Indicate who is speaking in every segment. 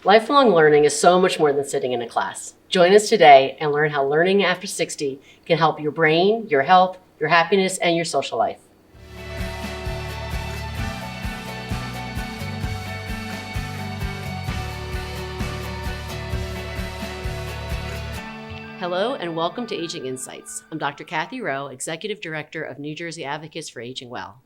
Speaker 1: Lifelong learning is so much more than sitting in a class. Join us today and learn how learning after 60 can help your brain, your health, your happiness, and your social life. Hello and welcome to Aging Insights. I'm Dr. Kathy Rowe, Executive Director of New Jersey Advocates for Aging Well.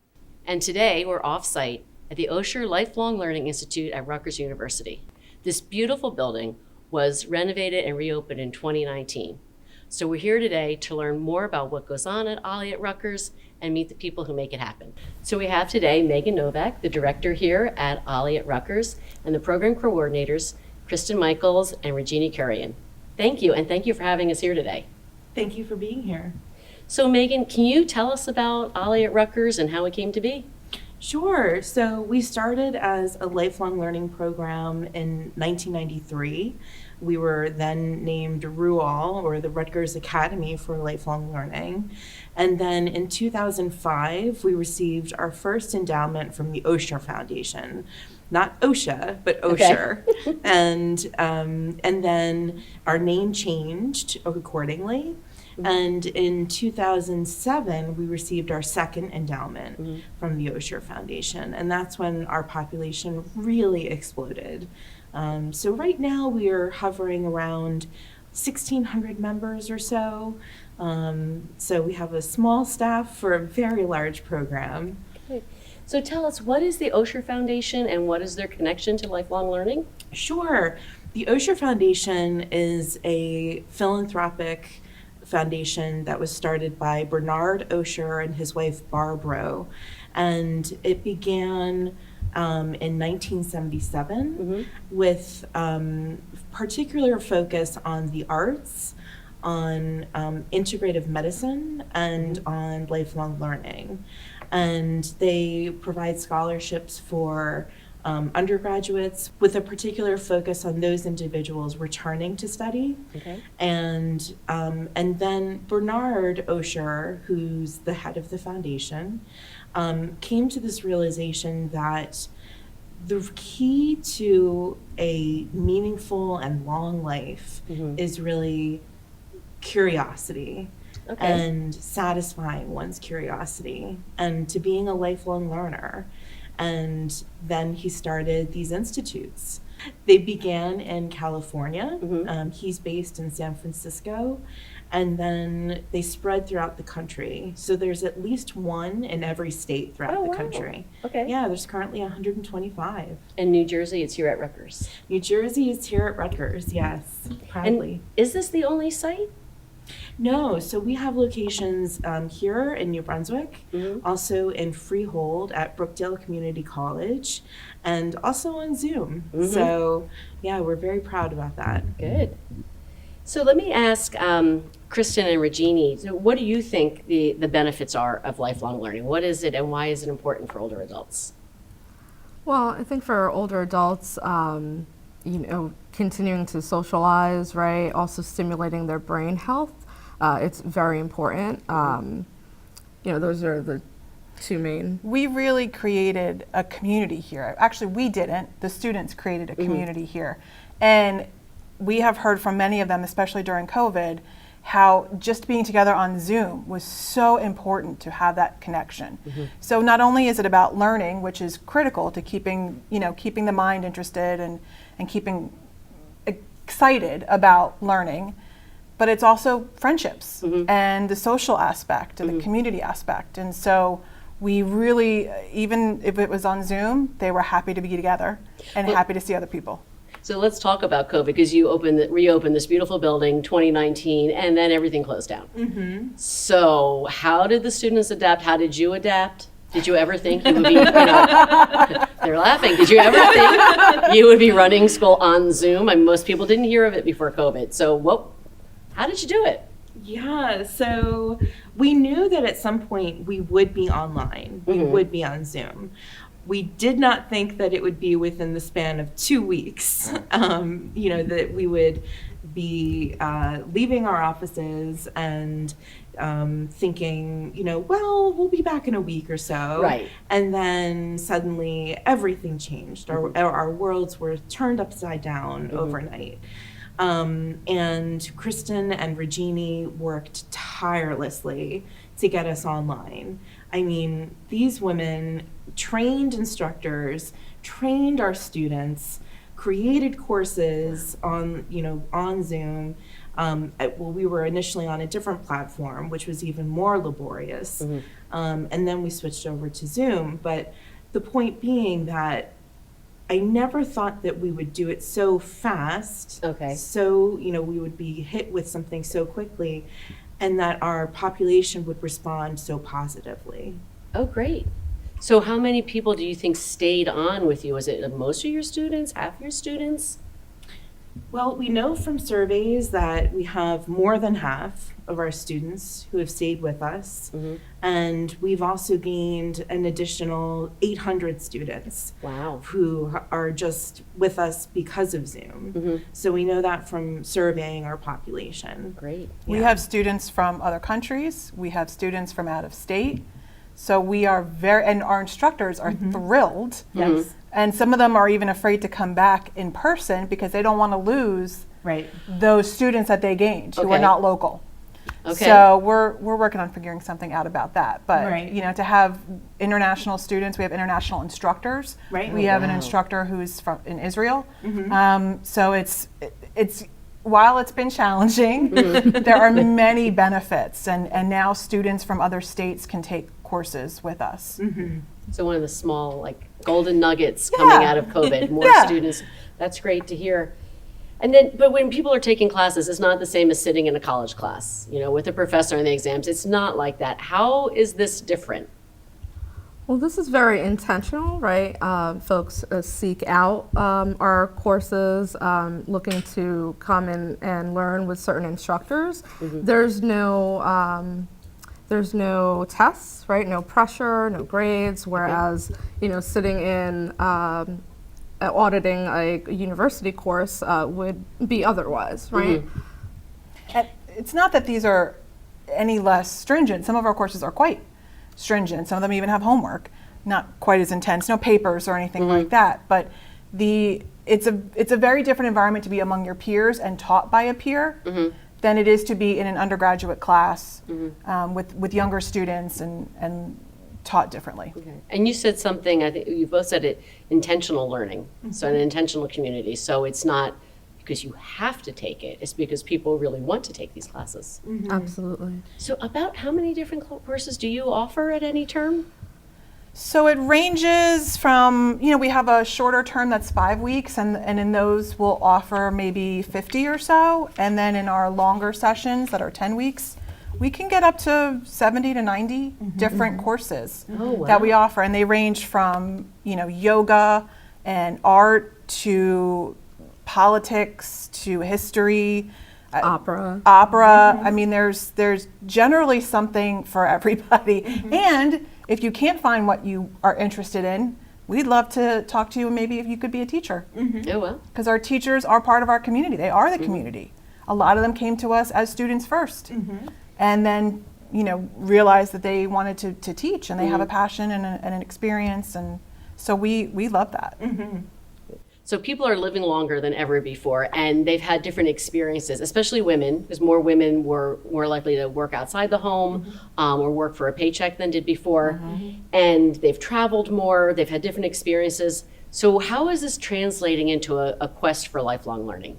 Speaker 1: And today we're off-site at the Osher Lifelong Learning Institute at Rutgers University. This beautiful building was renovated and reopened in 2019. So we're here today to learn more about what goes on at OLLI at Rutgers and meet the people who make it happen. So we have today Megan Novak, the director here at OLLI at Rutgers, and the program coordinators, Kristen Michaels and Regina Curian. Thank you, and thank you for having us here today.
Speaker 2: Thank you for being here.
Speaker 1: So Megan, can you tell us about OLLI at Rutgers and how it came to be?
Speaker 2: Sure. So we started as a lifelong learning program in 1993. We were then named RUAL, or the Rutgers Academy for Lifelong Learning. And then in 2005, we received our first endowment from the Osher Foundation. Not OSHA, but Osher. Okay. And then our name changed accordingly. And in 2007, we received our second endowment from the Osher Foundation. And that's when our population really exploded. So right now we are hovering around 1,600 members or so. So we have a small staff for a very large program.
Speaker 1: Okay. So tell us, what is the Osher Foundation and what is their connection to lifelong learning?
Speaker 2: Sure. The Osher Foundation is a philanthropic foundation that was started by Bernard Osher and his wife Barbara, and it began in 1977 with particular focus on the arts, on integrative medicine, and on lifelong learning. And they provide scholarships for undergraduates with a particular focus on those individuals returning to study.
Speaker 1: Okay.
Speaker 2: And then Bernard Osher, who's the head of the foundation, came to this realization that the key to a meaningful and long life is really curiosity. Okay. And satisfying one's curiosity and to being a lifelong learner. And then he started these institutes. They began in California. He's based in San Francisco. And then they spread throughout the country. So there's at least one in every state throughout the country.
Speaker 1: Okay.
Speaker 2: Yeah, there's currently 125.
Speaker 1: And New Jersey, it's here at Rutgers.
Speaker 2: New Jersey is here at Rutgers, yes, proudly.
Speaker 1: And is this the only site?
Speaker 2: No, so we have locations here in New Brunswick, also in Freehold at Brookdale Community College, and also on Zoom. So yeah, we're very proud about that.
Speaker 1: Good. So let me ask Kristen and Regina, so what do you think the benefits are of lifelong learning? What is it and why is it important for older adults?
Speaker 3: Well, I think for older adults, continuing to socialize, right? Also stimulating their brain health. It's very important. Those are the two main.
Speaker 4: We really created a community here. Actually, we didn't. The students created a community here. And we have heard from many of them, especially during COVID, how just being together on Zoom was so important to have that connection. So not only is it about learning, which is critical to keeping the mind interested and keeping excited about learning, but it's also friendships and the social aspect and the community aspect. And so we really, even if it was on Zoom, they were happy to be together and happy to see other people.
Speaker 1: So let's talk about COVID, because you reopened this beautiful building 2019 and then everything closed down. So how did the students adapt? How did you adapt? Did you ever think you would be, they're laughing. Did you ever think you would be running school on Zoom? I mean, most people didn't hear of it before COVID. So how did you do it?
Speaker 2: Yeah, so we knew that at some point we would be online. We would be on Zoom. We did not think that it would be within the span of 2 weeks, that we would be leaving our offices and thinking, well, we'll be back in a week or so.
Speaker 1: Right.
Speaker 2: And then suddenly everything changed. Our worlds were turned upside down overnight. And Kristen and Regini worked tirelessly to get us online. I mean, these women, trained instructors, trained our students, created courses on Zoom. We were initially on a different platform, which was even more laborious. And then we switched over to Zoom. But the point being that I never thought that we would do it so fast.
Speaker 1: Okay.
Speaker 2: So, we would be hit with something so quickly, and that our population would respond so positively.
Speaker 1: Oh, great. So how many people do you think stayed on with you? Was it most of your students, half your students?
Speaker 2: Well, we know from surveys that we have more than half of our students who have stayed with us. And we've also gained an additional 800 students.
Speaker 1: Wow.
Speaker 2: Who are just with us because of Zoom. So we know that from surveying our population.
Speaker 1: Great.
Speaker 4: We have students from other countries. We have students from out of state. So we are and our instructors are thrilled.
Speaker 2: Yes.
Speaker 4: And some of them are even afraid to come back in person because they don't want to lose
Speaker 2: Right.
Speaker 4: those students that they gained who are
Speaker 1: Okay.
Speaker 4: not local.
Speaker 1: Okay.
Speaker 4: So we're working on figuring something out about that. But
Speaker 2: Right.
Speaker 4: to have international students, we have international instructors.
Speaker 2: Right.
Speaker 4: We have an
Speaker 1: Wow.
Speaker 4: instructor who's in Israel. So it's while it's been challenging, there are many benefits, and now students from other states can take courses with us.
Speaker 1: So one of the small, golden nuggets coming
Speaker 4: Yeah.
Speaker 1: out of COVID, more
Speaker 4: Yeah.
Speaker 1: students. That's great to hear. And then, but when people are taking classes, it's not the same as sitting in a college class, with a professor and the exams. It's not like that. How is this different?
Speaker 3: Well, this is very intentional, right? Folks seek out our courses, looking to come in and learn with certain instructors. There's no tests, right? No pressure, no grades. Whereas, sitting in auditing a university course would be otherwise, right?
Speaker 4: And it's not that these are any less stringent. Some of our courses are quite stringent. Some of them even have homework, not quite as intense, no papers or anything like that. But it's a very different environment to be among your peers and taught by a peer than it is to be in an undergraduate class with younger students and taught differently.
Speaker 1: Okay. And you said something, I think you both said it, intentional learning. So an intentional community. So it's not because you have to take it, it's because people really want to take these classes.
Speaker 3: Absolutely.
Speaker 1: So about how many different courses do you offer at any term?
Speaker 4: So it ranges from, we have a shorter term that's 5 weeks, and in those we'll offer maybe 50 or so. And then in our longer sessions that are 10 weeks, we can get up to 70 to 90 different courses that we offer. And they range from, yoga and art to politics to history.
Speaker 3: Opera.
Speaker 4: I mean, there's generally something for everybody. And if you can't find what you are interested in, we'd love to talk to you, and maybe if you could be a teacher.
Speaker 1: Oh, well.
Speaker 4: Because our teachers are part of our community. They are the community. A lot of them came to us as students first, and then realized that they wanted to teach, and they have a passion and an experience, and so we love that.
Speaker 1: So people are living longer than ever before, and they've had different experiences, especially women, because more women were more likely to work outside the home or work for a paycheck than did before. And they've traveled more, they've had different experiences. So how is this translating into a quest for lifelong learning?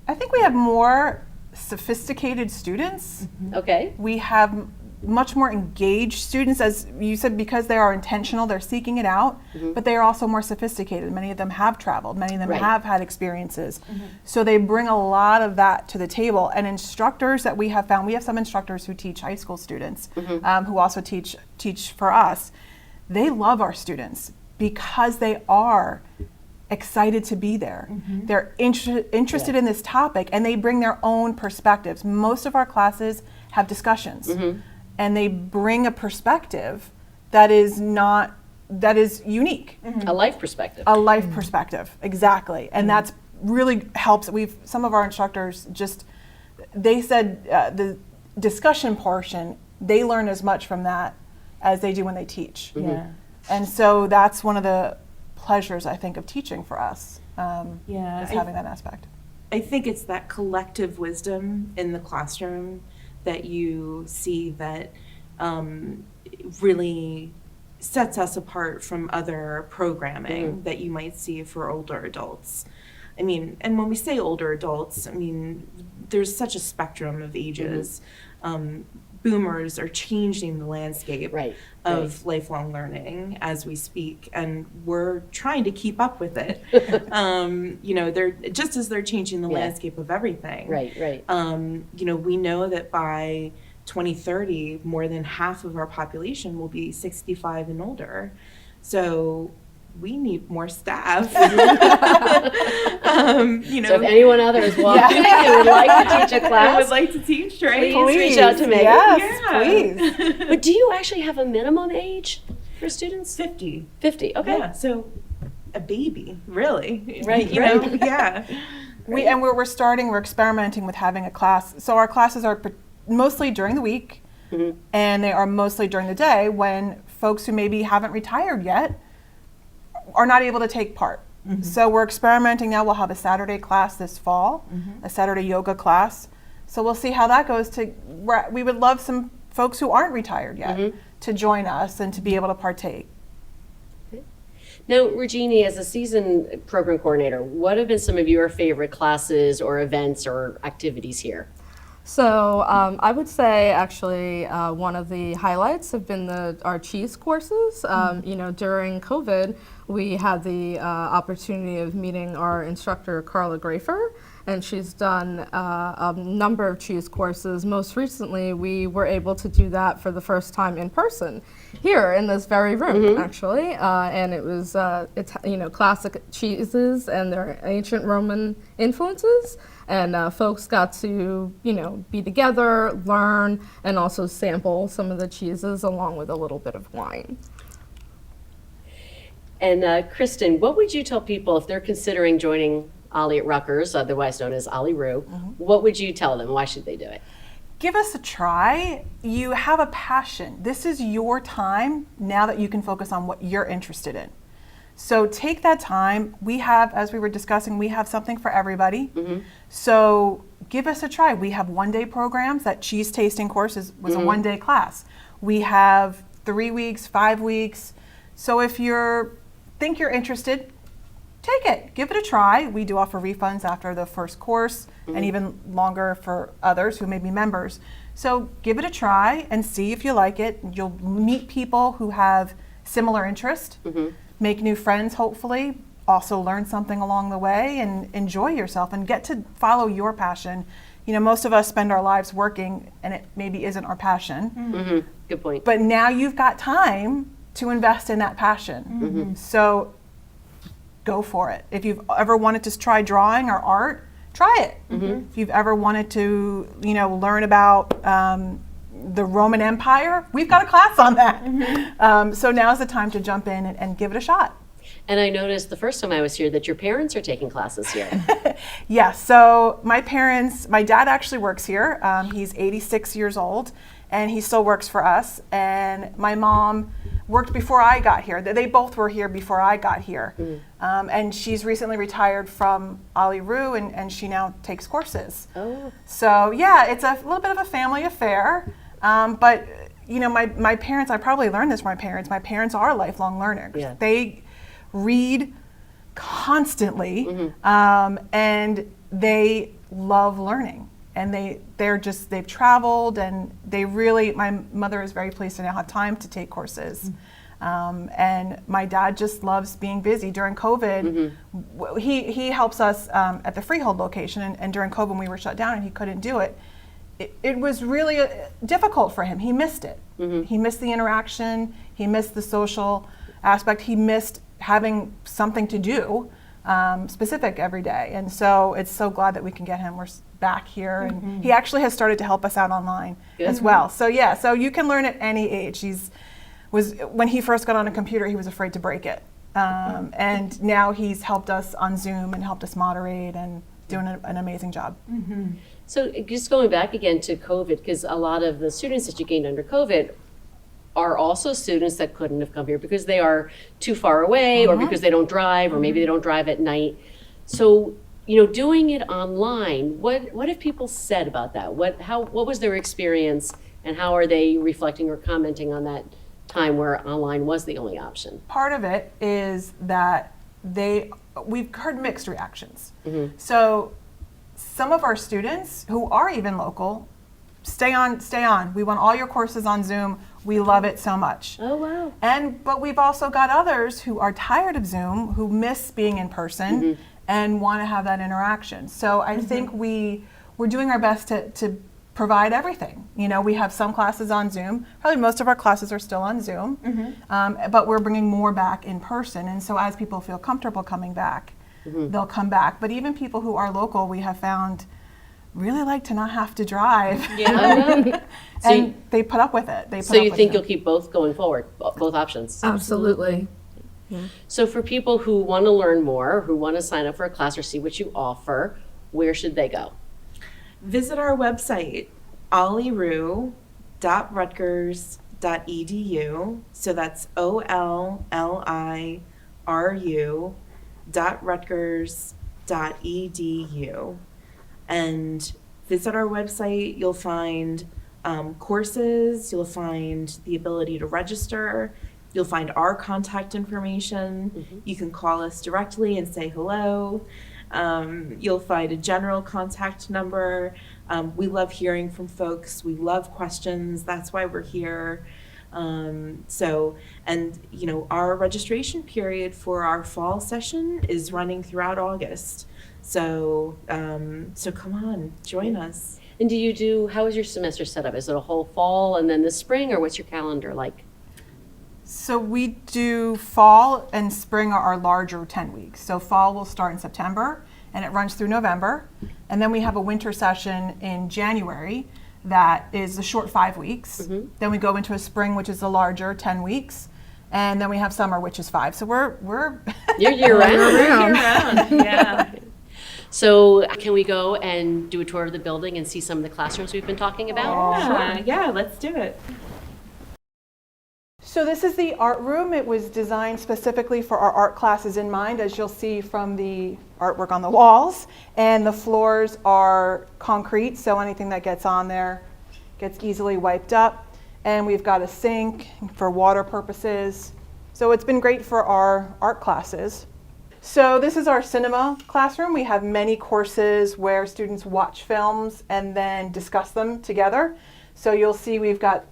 Speaker 4: I think we have more sophisticated students.
Speaker 1: Okay.
Speaker 4: We have much more engaged students, as you said, because they are intentional, they're seeking it out, but they are also more sophisticated. Many of them have traveled, many of them have had experiences. So they bring a lot of that to the table. And instructors that we have found, we have some instructors who teach high school students, who also teach for us. They love our students because they are excited to be there. They're interested in this topic, and they bring their own perspectives. Most of our classes have discussions. And they bring a perspective that is unique.
Speaker 1: A life perspective.
Speaker 4: A life perspective, exactly. And that's really helps. Some of our instructors they said discussion portion, they learn as much from that as they do when they teach.
Speaker 2: Yeah.
Speaker 4: And so that's one of the pleasures, I think, of teaching for us,
Speaker 2: Yeah.
Speaker 4: is having that aspect.
Speaker 2: I think it's that collective wisdom in the classroom that you see that really sets us apart from other programming that you might see for older adults. I mean, and when we say older adults, I mean, there's such a spectrum of ages. Boomers are changing the landscape of lifelong learning as we speak, and we're trying to keep up with it. You know, they're just as they're changing the landscape of everything. You know, we know that by 2030, more than half of our population will be 65 and older. So we need more staff. You know,
Speaker 1: So if anyone other is watching and would like to teach a class,
Speaker 2: I would like to teach, right?
Speaker 1: please reach out to Megan.
Speaker 4: Yes, please.
Speaker 1: But do you actually have a minimum age for students?
Speaker 2: 50.
Speaker 1: 50, okay.
Speaker 2: Yeah, so a baby, really.
Speaker 1: Right,
Speaker 2: You know, yeah.
Speaker 4: We're experimenting with having a class. So our classes are mostly during the week, and they are mostly during the day when folks who maybe haven't retired yet are not able to take part. So we're experimenting now. We'll have a Saturday class this fall, a Saturday yoga class. So we'll see how that goes. We would love some folks who aren't retired yet to join us and to be able to partake.
Speaker 1: Now, Regini, as a seasoned program coordinator, what have been some of your favorite classes or events or activities here?
Speaker 3: So I would say actually one of the highlights have been our cheese courses. You know, during COVID, we had the opportunity of meeting our instructor, Carla Grafer, and she's done a number of cheese courses. Most recently, we were able to do that for the first time in person here in this very room, actually. And it was, you know, classic cheeses and their ancient Roman influences. And folks got to, you know, be together, learn, and also sample some of the cheeses along with a little bit of wine.
Speaker 1: And Kristen, what would you tell people if they're considering joining Ollie at Rutgers, otherwise known as Ollie Roo? What would you tell them? Why should they do it?
Speaker 4: Give us a try. You have a passion. This is your time now that you can focus on what you're interested in. So take that time. We have, as we were discussing, we have something for everybody. So give us a try. We have one-day programs. That cheese tasting course was a one-day class. We have 3 weeks, 5 weeks. So if you think you're interested, take it. Give it a try. We do offer refunds after the first course and even longer for others who may be members. So give it a try and see if you like it. You'll meet people who have similar interest. Make new friends, hopefully, also learn something along the way and enjoy yourself and get to follow your passion. You know, most of us spend our lives working and it maybe isn't our passion.
Speaker 1: Good point.
Speaker 4: But now you've got time to invest in that passion. So go for it. If you've ever wanted to try drawing or art, try it. If you've ever wanted to, you know, learn about the Roman Empire, we've got a class on that. So now's the time to jump in and give it a shot.
Speaker 1: And I noticed the first time I was here that your parents are taking classes here.
Speaker 4: Yes, so my dad actually works here. He's 86 years old and he still works for us. And my mom worked before I got here. They both were here before I got here. And she's recently retired from Ollie Roo and she now takes courses. So yeah, it's a little bit of a family affair. But you know, my parents, I probably learned this from my parents. My parents are lifelong learners. They read constantly, and they love learning. And they've traveled, and my mother is very pleased to now have time to take courses. And my dad just loves being busy. During COVID, he helps us at the Freehold location, and during COVID when we were shut down and he couldn't do it, it was really difficult for him. He missed it. He missed the interaction, he missed the social aspect, he missed having something to do specific every day. And so it's so glad that we can get him. We're back here, and he actually has started to help us out online as well. So yeah, so you can learn at any age. When he first got on a computer, he was afraid to break it. And now he's helped us on Zoom and helped us moderate, and doing an amazing job.
Speaker 1: So just going back again to COVID, because a lot of the students that you gained under COVID are also students that couldn't have come here because they are too far away or because they don't drive or maybe they don't drive at night. So, doing it online, what have people said about that? What was their experience and how are they reflecting or commenting on that time where online was the only option?
Speaker 4: Part of it is that we've heard mixed reactions. So some of our students who are even local, stay on. We want all your courses on Zoom. We love it so much.
Speaker 1: Oh, wow.
Speaker 4: But we've also got others who are tired of Zoom, who miss being in person and want to have that interaction. So I think we're doing our best to provide everything. We have some classes on Zoom. Probably most of our classes are still on Zoom, but we're bringing more back in person. And so as people feel comfortable coming back, they'll come back. But even people who are local, we have found really like to not have to drive.
Speaker 1: Yeah.
Speaker 4: And they put up with it.
Speaker 1: So you think you'll keep both going forward, both options?
Speaker 3: Absolutely.
Speaker 1: So for people who want to learn more, who want to sign up for a class or see what you offer, where should they go?
Speaker 2: Visit our website, olliru.rutgers.edu. So that's OLLIRU.rutgers.edu. And visit our website. You'll find courses. You'll find the ability to register. You'll find our contact information. You can call us directly and say hello. You'll find a general contact number. We love hearing from folks. We love questions. That's why we're here. Our registration period for our fall session is running throughout August. So come on, join us.
Speaker 1: And how is your semester set up? Is it a whole fall and then the spring, or what's your calendar like?
Speaker 4: So we do fall and spring are our larger 10 weeks. So fall will start in September and it runs through November. And then we have a winter session in January that is a short 5 weeks. Then we go into a spring, which is a larger 10 weeks. And then we have summer, which is 5. So we're
Speaker 1: You're year-round.
Speaker 2: Year-round, yeah.
Speaker 1: So can we go and do a tour of the building and see some of the classrooms we've been talking about?
Speaker 2: Yeah, let's do it.
Speaker 4: So this is the art room. It was designed specifically for our art classes in mind, as you'll see from the artwork on the walls. And the floors are concrete, so anything that gets on there gets easily wiped up. And we've got a sink for water purposes. So it's been great for our art classes. So this is our cinema classroom. We have many courses where students watch films and then discuss them together. So you'll see we've got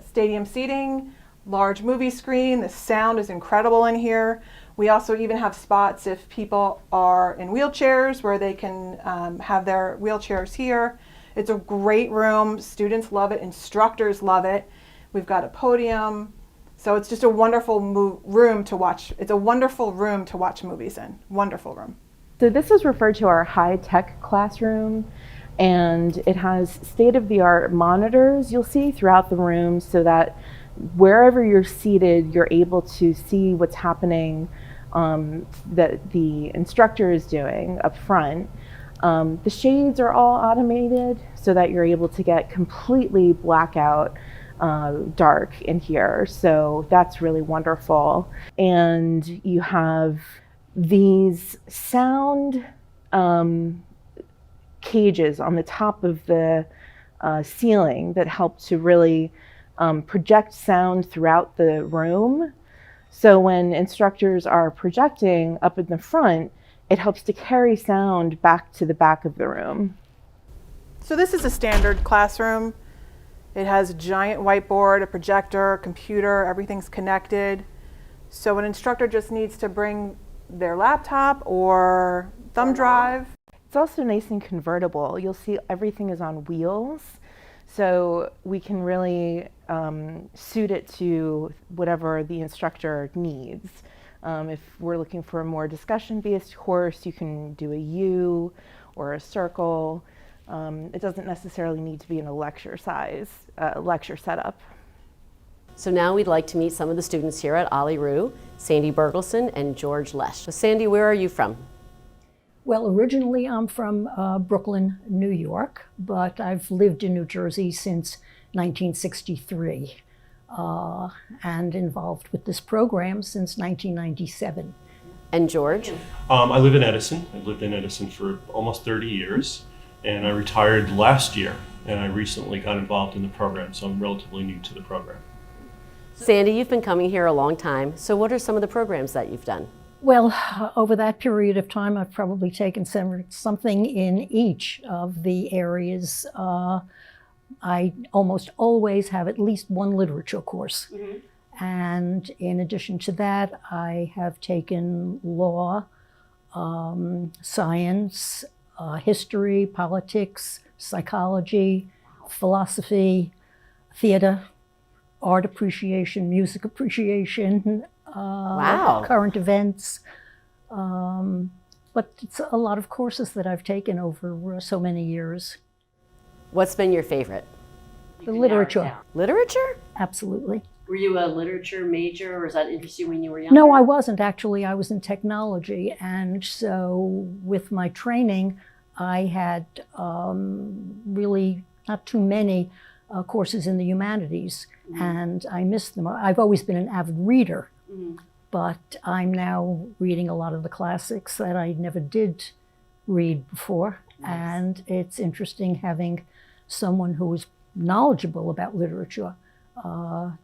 Speaker 4: stadium seating, large movie screen. The sound is incredible in here. We also even have spots if people are in wheelchairs where they can have their wheelchairs here. It's a great room. Students love it. Instructors love it. We've got a podium. So it's just a wonderful room to watch. It's a wonderful room to watch movies in. Wonderful room.
Speaker 5: So this is referred to our high-tech classroom, and it has state-of-the-art monitors you'll see throughout the room so that wherever you're seated, you're able to see what's happening that the instructor is doing up front. The shades are all automated so that you're able to get completely blackout dark in here. So that's really wonderful. And you have these sound cages on the top of the ceiling that help to really project sound throughout the room. So when instructors are projecting up in the front, it helps to carry sound back to the back of the room.
Speaker 4: So this is a standard classroom. It has a giant whiteboard, a projector, a computer, everything's connected. So an instructor just needs to bring their laptop or thumb drive.
Speaker 5: It's also nice and convertible. You'll see everything is on wheels. So we can really suit it to whatever the instructor needs. If we're looking for a more discussion-based course, you can do a U or a circle. It doesn't necessarily need to be in a lecture setup.
Speaker 1: So now we'd like to meet some of the students here at Ollie Rue, Sandy Bergelson and George Lesh. So Sandy, where are you from?
Speaker 6: Well, originally I'm from Brooklyn, New York, but I've lived in New Jersey since 1963 and involved with this program since 1997.
Speaker 1: And George?
Speaker 7: I live in Edison. I've lived in Edison for almost 30 years, and I retired last year, and I recently got involved in the program, so I'm relatively new to the program.
Speaker 1: Sandy, you've been coming here a long time, so what are some of the programs that you've done?
Speaker 6: Well, over that period of time, I've probably taken something in each of the areas. I almost always have at least one literature course. And in addition to that, I have taken law, science, history, politics, psychology, philosophy, theater, art appreciation, music appreciation,
Speaker 1: Wow.
Speaker 6: current events. But it's a lot of courses that I've taken over so many years.
Speaker 1: What's been your favorite?
Speaker 6: The literature,
Speaker 1: Literature?
Speaker 6: absolutely.
Speaker 1: Were you a literature major, or was that interesting when you were younger?
Speaker 6: No, I wasn't actually. I was in technology. And so with my training, I had really not too many courses in the humanities, and I missed them. I've always been an avid reader, but I'm now reading a lot of the classics that I never did read before. And it's interesting having someone who is knowledgeable about literature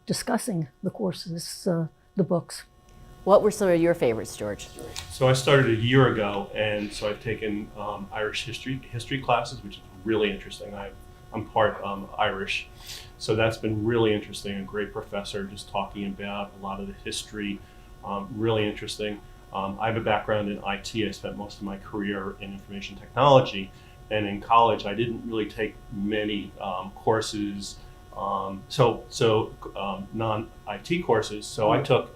Speaker 6: discussing the courses, the books.
Speaker 1: What were some of your favorites, George?
Speaker 7: So I started a year ago, and so I've taken Irish history classes, which is really interesting. I'm part Irish, so that's been really interesting. A great professor just talking about a lot of the history, really interesting. I have a background in IT. I spent most of my career in information technology, and in college I didn't really take many courses, non-IT courses. So I took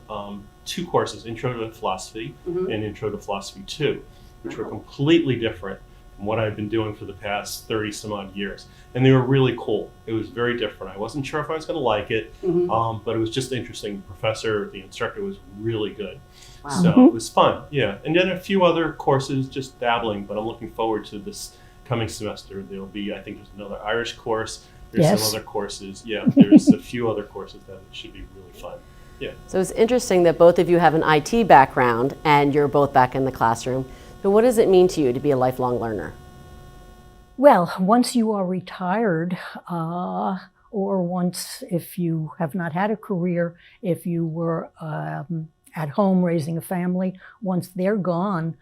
Speaker 7: 2 courses, Intro to Philosophy and Intro to Philosophy 2, which were completely different from what I've been doing for the past 30 some odd years. And they were really cool. It was very different. I wasn't sure if I was going to like it, but it was just interesting. The instructor was really good.
Speaker 1: Wow.
Speaker 7: So it was fun, yeah. And then a few other courses, just dabbling, but I'm looking forward to this coming semester. There'll be, I think there's another Irish course. There's
Speaker 6: Yes.
Speaker 7: some other courses. Yeah, there's a few other courses that should be really fun. Yeah.
Speaker 1: So it's interesting that both of you have an IT background and you're both back in the classroom. So what does it mean to you to be a lifelong learner?
Speaker 6: Well, once you are retired, or once, if you have not had a career, if you were at home raising a family, once they're gone,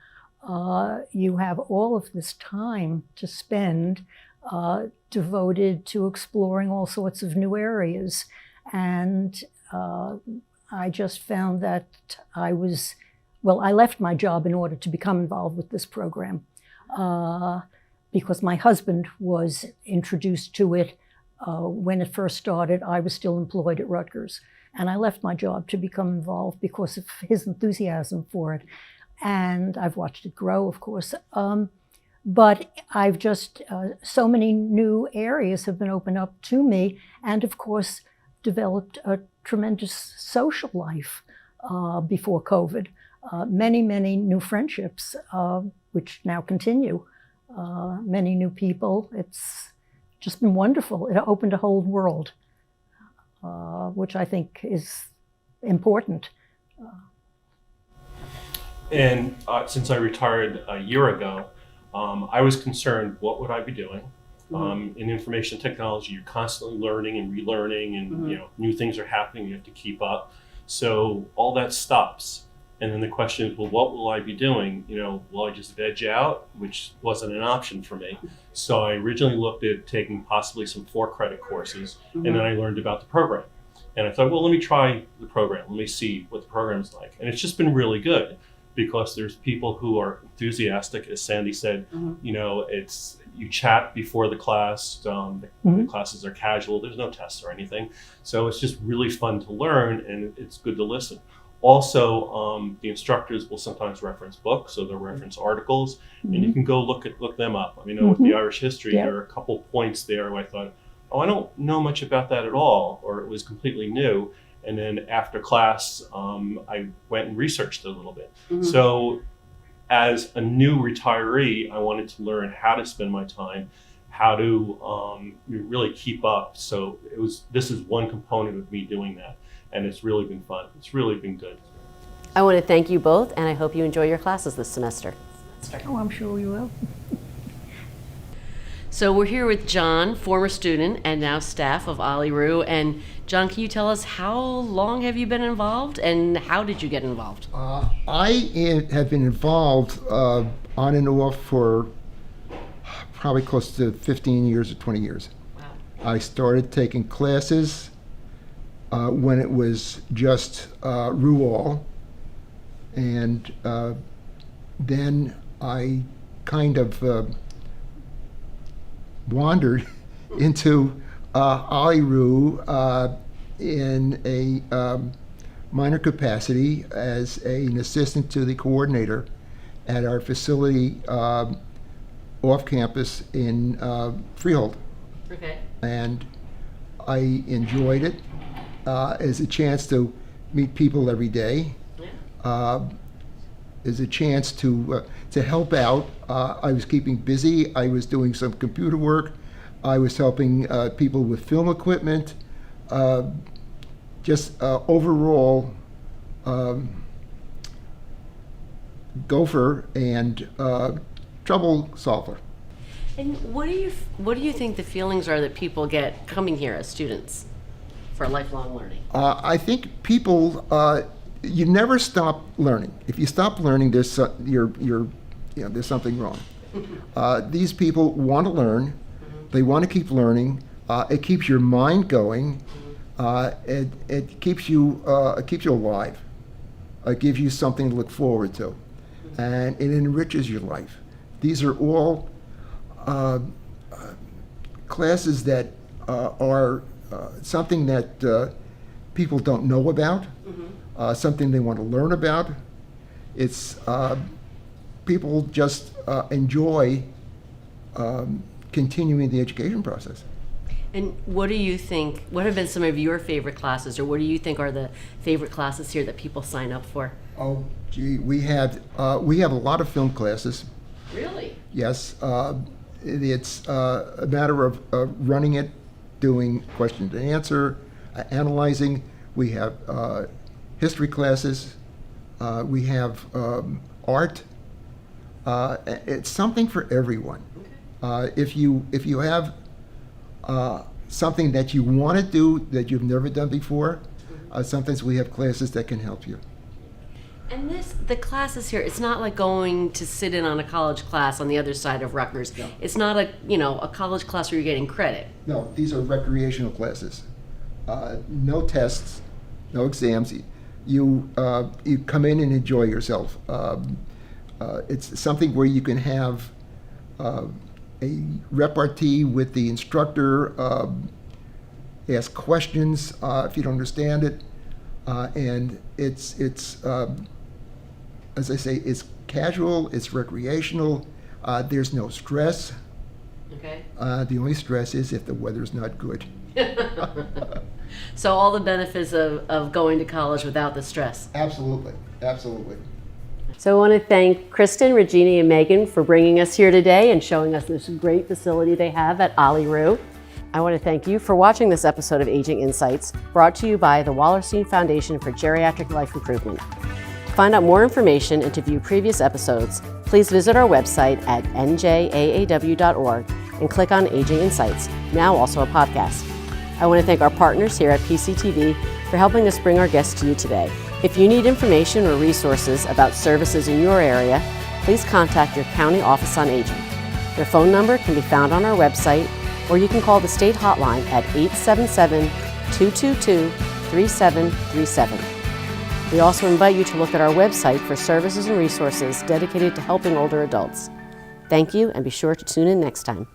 Speaker 6: you have all of this time to spend devoted to exploring all sorts of new areas. And I just found that I left my job in order to become involved with this program because my husband was introduced to it when it first started. I was still employed at Rutgers, and I left my job to become involved because of his enthusiasm for it. And I've watched it grow, of course. But I've just, so many new areas have been opened up to me, and of course, developed a tremendous social life before COVID. Many, many new friendships, which now continue. Many new people. It's just been wonderful. It opened a whole world, which I think is important.
Speaker 7: And since I retired a year ago, I was concerned, what would I be doing? In information technology, you're constantly learning and relearning, and new things are happening, you have to keep up. So all that stops. And then the question is, well, what will I be doing? Will I just veg out, which wasn't an option for me. So I originally looked at taking possibly some 4-credit courses, and then I learned about the program. And I thought, well, let me try the program. Let me see what the program's like. And it's just been really good, because there's people who are enthusiastic, as Sandy said. You chat before the class. The classes are casual. There's no tests or anything. So it's just really fun to learn, and it's good to listen. Also, the instructors will sometimes reference books, so they'll reference articles, and you can go look them up. With the Irish history, there are a couple points there where I thought, oh, I don't know much about that at all, or it was completely new. And then after class, I went and researched it a little bit. So as a new retiree, I wanted to learn how to spend my time, how to really keep up. So this is one component of me doing that, and it's really been fun. It's really been good.
Speaker 1: I want to thank you both, and I hope you enjoy your classes this semester.
Speaker 6: Oh, I'm sure we will.
Speaker 1: So we're here with John, former student and now staff of Ollie-Roo. And John, can you tell us how long have you been involved and how did you get involved?
Speaker 8: I have been involved on and off for probably close to 15 years or 20 years.
Speaker 1: Wow.
Speaker 8: I started taking classes when it was just Rual, and then I kind of wandered into Ollie-Roo in a minor capacity as an assistant to the coordinator at our facility off campus in Freehold.
Speaker 1: Okay.
Speaker 8: And I enjoyed it as a chance to meet people every day, as a chance to help out. I was keeping busy. I was doing some computer work. I was helping people with film equipment. Just overall gopher and trouble solver.
Speaker 1: And what do you think the feelings are that people get coming here as students for lifelong learning?
Speaker 8: I think people, you never stop learning. If you stop learning, there's there's something wrong. These people want to learn. They want to keep learning. It keeps your mind going. It keeps you alive. It gives you something to look forward to, and it enriches your life. These are all classes that are something that people don't know about, something they want to learn about. It's people just enjoy continuing the education process.
Speaker 1: And what do you think, what have been some of your favorite classes, or what do you think are the favorite classes here that people sign up for?
Speaker 8: Oh, gee, we have a lot of film classes.
Speaker 1: Really?
Speaker 8: Yes, it's a matter of running it, doing question and answer, analyzing. We have history classes. We have art. It's something for everyone. If you have something that you want to do that you've never done before, sometimes we have classes that can help you.
Speaker 1: And the classes here, it's not like going to sit in on a college class on the other side of Rutgers.
Speaker 8: No.
Speaker 1: It's not a college class where you're getting credit.
Speaker 8: No, these are recreational classes. No tests, no exams. You come in and enjoy yourself. It's something where you can have a repartee with the instructor, ask questions if you don't understand it, and it's as I say, it's casual, it's recreational. There's no stress.
Speaker 1: Okay.
Speaker 8: The only stress is if the weather's not good.
Speaker 1: So all the benefits of going to college without the stress.
Speaker 8: Absolutely, absolutely.
Speaker 1: So I want to thank Kristen, Regina, and Megan for bringing us here today and showing us this great facility they have at Ollie-Roo. I want to thank you for watching this episode of Aging Insights, brought to you by the Wallerstein Foundation for Geriatric Life Improvement. To find out more information and to view previous episodes, please visit our website at njaaw.org and click on Aging Insights, now also a podcast. I want to thank our partners here at PCTV for helping us bring our guests to you today. If you need information or resources about services in your area, please contact your county office on aging. Their phone number can be found on our website, or you can call the state hotline at 877-222-3737. We also invite you to look at our website for services and resources dedicated to helping older adults. Thank you, and be sure to tune in next time.